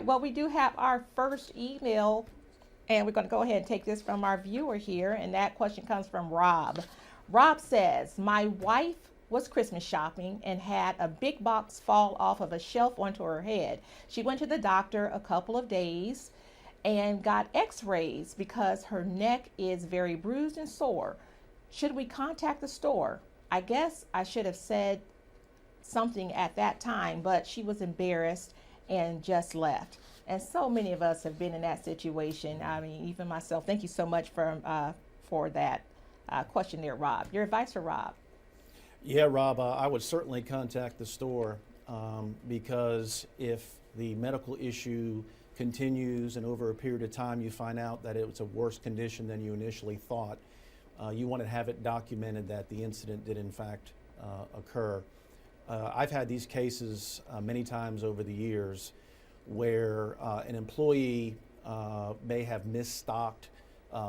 well, we do have our first email, and we're going to go ahead and take this from our viewer here, and that question comes from Rob. Rob says, my wife was Christmas shopping and had a big box fall off of a shelf onto her head. She went to the doctor a couple of days and got x-rays because her neck is very bruised and sore. Should we contact the store? I guess I should have said something at that time, but she was embarrassed and just left. And so many of us have been in that situation. I mean, even myself. Thank you so much for that question there, Rob. Your advice for Rob? Yeah, Rob, I would certainly contact the store because if the medical issue continues and over a period of time you find out that it was a worse condition than you initially thought, you want to have it documented that the incident did in fact occur. I've had these cases many times over the years where an employee may have misstocked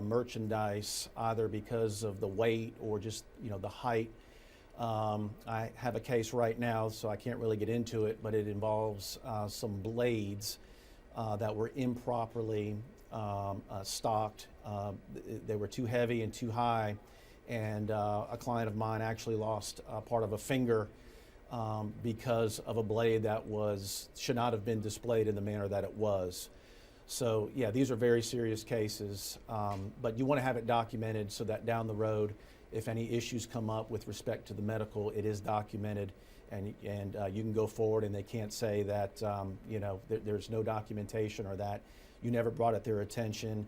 merchandise either because of the weight or just the height. I have a case right now, so I can't really get into it, but it involves some blades that were improperly stocked. They were too heavy and too high, and a client of mine actually lost part of a finger because of a blade that should not have been displayed in the manner that it was. So yeah, these are very serious cases, but you want to have it documented so that down the road, if any issues come up with respect to the medical, it is documented, and you can go forward, and they can't say that there's no documentation or that you never brought it their attention.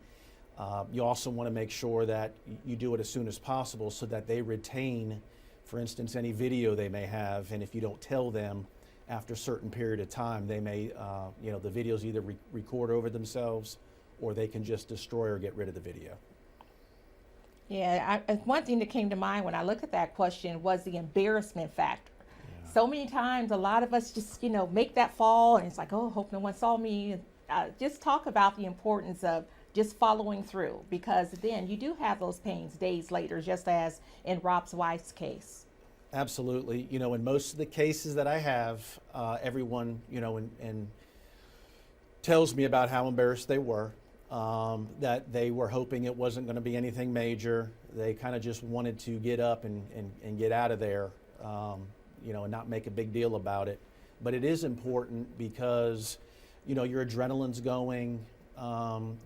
You also want to make sure that you do it as soon as possible so that they retain, for instance, any video they may have, and if you don't tell them after a certain period of time, they may, the videos either record over themselves or they can just destroy or get rid of the video. Yeah, one thing that came to mind when I looked at that question was the embarrassment factor. Yeah. So many times, a lot of us just, make that fall, and it's like, oh, hope no one saw me. Just talk about the importance of just following through, because then you do have those pains days later, just as in Rob's wife's case. Absolutely. In most of the cases that I have, everyone, and tells me about how embarrassed they were. That they were hoping it wasn't going to be anything major. They kind of just wanted to get up and get out of there, and not make a big deal about it. But it is important because, your adrenaline's going,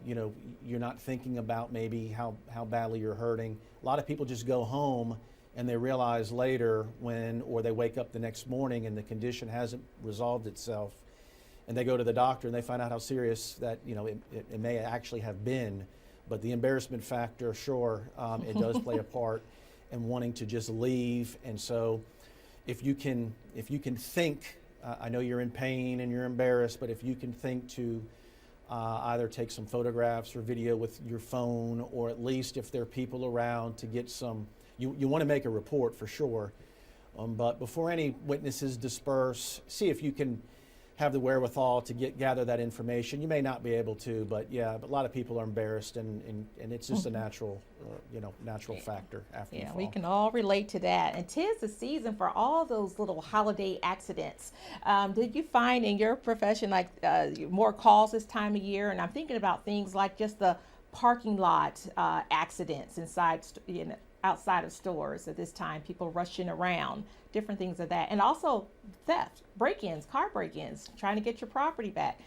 you're not thinking about maybe how badly you're hurting. A lot of people just go home and they realize later or they wake up the next morning and the condition hasn't resolved itself. And they go to the doctor and they find out how serious that it may actually have been, but the embarrassment factor, sure, it does play a part in wanting to just leave. And so, if you can think, I know you're in pain and you're embarrassed, but if you can think to either take some photographs or video with your phone, or at least if there are people around to get some, you want to make a report for sure. But before any witnesses disperse, see if you can have the wherewithal to gather that information. You may not be able to, but yeah, but a lot of people are embarrassed, and it's just a natural, natural factor after the fall. We can all relate to that. And 'tis the season for all those little holiday accidents. Did you find in your profession more calls this time of year? And I'm thinking about things like just the parking lot accidents outside of stores at this time, people rushing around, different things of that. And also theft, break-ins, car break-ins, trying to get your property back.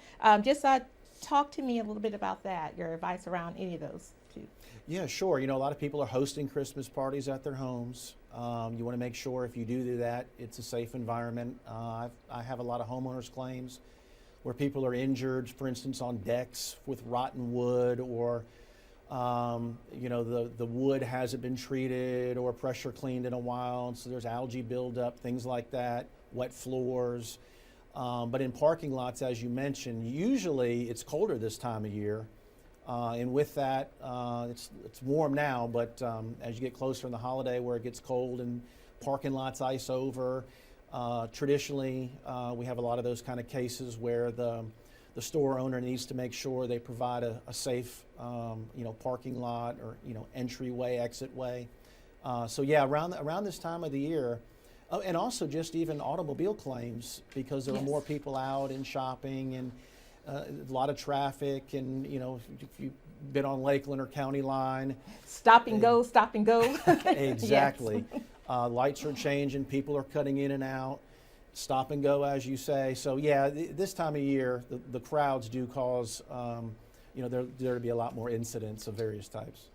Talk to me a little bit about that, your advice around any of those two. Yeah, sure. A lot of people are hosting Christmas parties at their homes. You want to make sure if you do that, it's a safe environment. I have a lot of homeowners claims where people are injured, for instance, on decks with rotten wood, or the wood hasn't been treated or pressure cleaned in a while, and so there's algae buildup, things like that, wet floors. But in parking lots, as you mentioned, usually it's colder this time of year, and with that, it's warm now, but as you get closer in the holiday where it gets cold and parking lots ice over, traditionally we have a lot of those kind of cases where the store owner needs to make sure they provide a safe, parking lot or entryway, exit way. So yeah, around this time of the year, and also just even automobile claims, because there are more people out and shopping, and a lot of traffic, and you know, if you've been on Lakeland or County Line, Stop and go, stop and go. exactly. Lights are changing, people are cutting in and out, stop and go, as you say. So yeah, this time of year, the crowds do cause, you know, there to be a lot more incidents of various types.